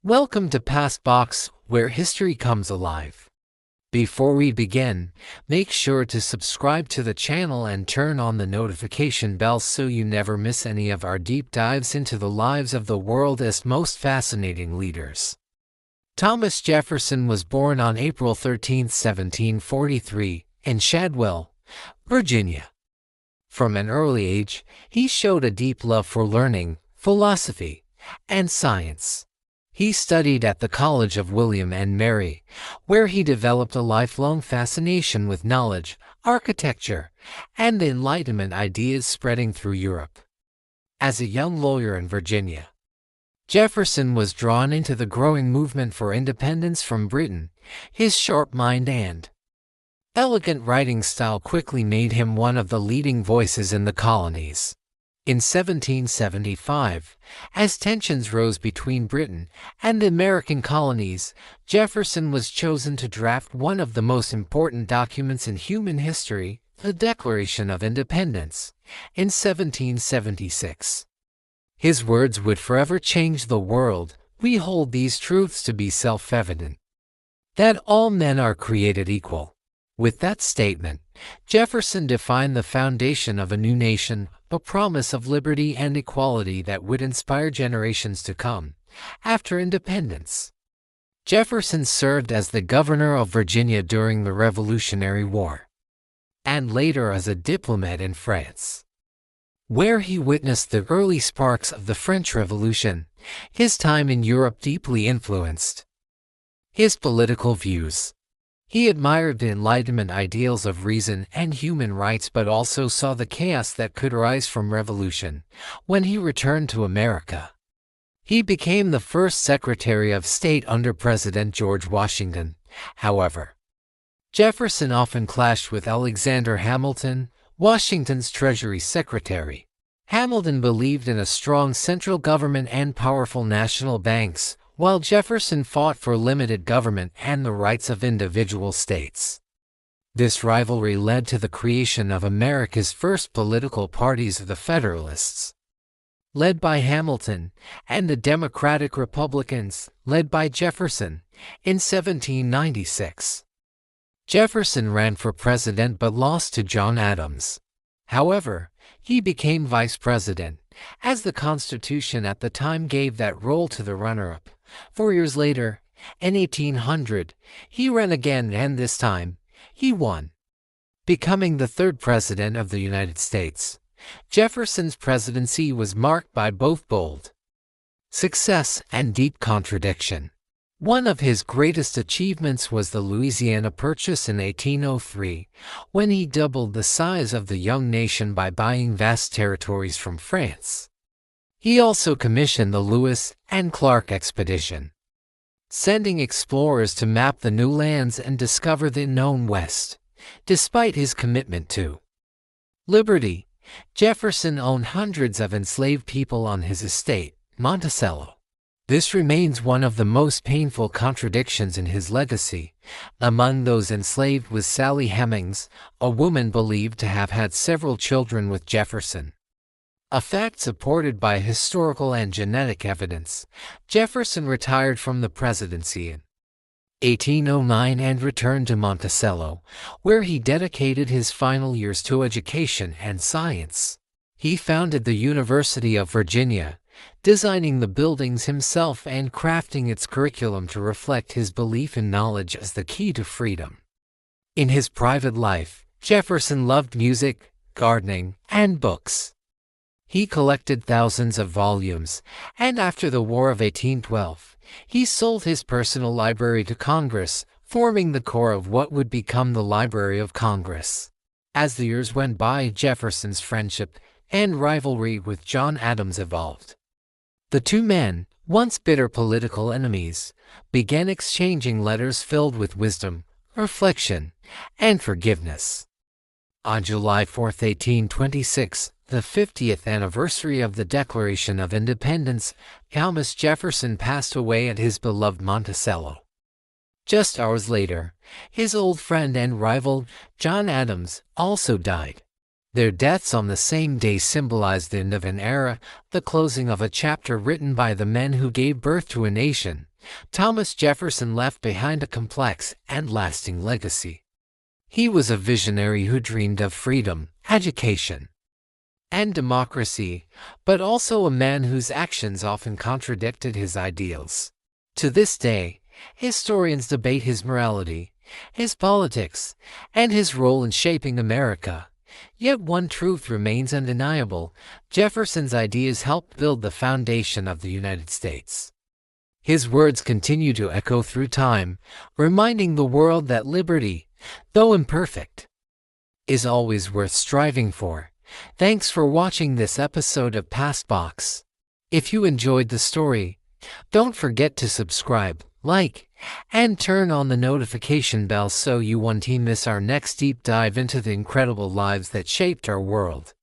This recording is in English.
Welcome to Past Box, where history comes alive. Before we begin, make sure to subscribe to the channel and turn on the notification bell so you never miss any of our deep dives into the lives of the world's most fascinating leaders. Thomas Jefferson was born on April 13, 1743, in Shadwell, Virginia. From an early age, he showed a deep love for learning, philosophy, and science. He studied at the College of William and Mary, where he developed a lifelong fascination with knowledge, architecture, and the Enlightenment ideas spreading through Europe. As a young lawyer in Virginia, Jefferson was drawn into the growing movement for independence from Britain. His sharp mind and elegant writing style quickly made him one of the leading voices in the colonies. In 1775, as tensions rose between Britain and the American colonies, Jefferson was chosen to draft one of the most important documents in human history, the Declaration of Independence, in 1776. His words would forever change the world. We hold these truths to be self-evident, that all men are created equal. With that statement, Jefferson defined the foundation of a new nation, a promise of liberty and equality that would inspire generations to come. After independence, Jefferson served as the governor of Virginia during the Revolutionary War, and later as a diplomat in France, where he witnessed the early sparks of the French Revolution. His time in Europe deeply influenced his political views. He admired the Enlightenment ideals of reason and human rights, but also saw the chaos that could arise from revolution. When he returned to America, he became the first Secretary of State under President George Washington. However, Jefferson often clashed with Alexander Hamilton, Washington's Treasury Secretary. Hamilton believed in a strong central government and powerful national banks, while Jefferson fought for limited government and the rights of individual states. This rivalry led to the creation of America's first political parties, the Federalists, led by Hamilton, and the Democratic Republicans, led by Jefferson. In 1796, Jefferson ran for president but lost to John Adams. However, he became vice president, as the Constitution at the time gave that role to the runner-up. 4 years later, in 1800, he ran again, and this time, he won, becoming the third president of the United States. Jefferson's presidency was marked by both bold success and deep contradiction. One of his greatest achievements was the Louisiana Purchase in 1803, when he doubled the size of the young nation by buying vast territories from France. He also commissioned the Lewis and Clark expedition, sending explorers to map the new lands and discover the known West. Despite his commitment to liberty, Jefferson owned hundreds of enslaved people on his estate, Monticello. This remains one of the most painful contradictions in his legacy. Among those enslaved was Sally Hemings, a woman believed to have had several children with Jefferson, a fact supported by historical and genetic evidence. Jefferson retired from the presidency in 1809 and returned to Monticello, where he dedicated his final years to education and science. He founded the University of Virginia, designing the buildings himself and crafting its curriculum to reflect his belief in knowledge as the key to freedom. In his private life, Jefferson loved music, gardening, and books. He collected thousands of volumes, and after the War of 1812, he sold his personal library to Congress, forming the core of what would become the Library of Congress. As the years went by, Jefferson's friendship and rivalry with John Adams evolved. The two men, once bitter political enemies, began exchanging letters filled with wisdom, reflection, and forgiveness. On July 4, 1826, the 50th anniversary of the Declaration of Independence, Thomas Jefferson passed away at his beloved Monticello. Just hours later, his old friend and rival, John Adams, also died. Their deaths on the same day symbolized the end of an era, the closing of a chapter written by the men who gave birth to a nation. Thomas Jefferson left behind a complex and lasting legacy. He was a visionary who dreamed of freedom, education, and democracy, but also a man whose actions often contradicted his ideals. To this day, historians debate his morality, his politics, and his role in shaping America. Yet one truth remains undeniable: Jefferson's ideas helped build the foundation of the United States. His words continue to echo through time, reminding the world that liberty, though imperfect, is always worth striving for. Thanks for watching this episode of Passbox. If you enjoyed the story, don't forget to subscribe, like, and turn on the notification bell so you won't miss our next deep dive into the incredible lives that shaped our world.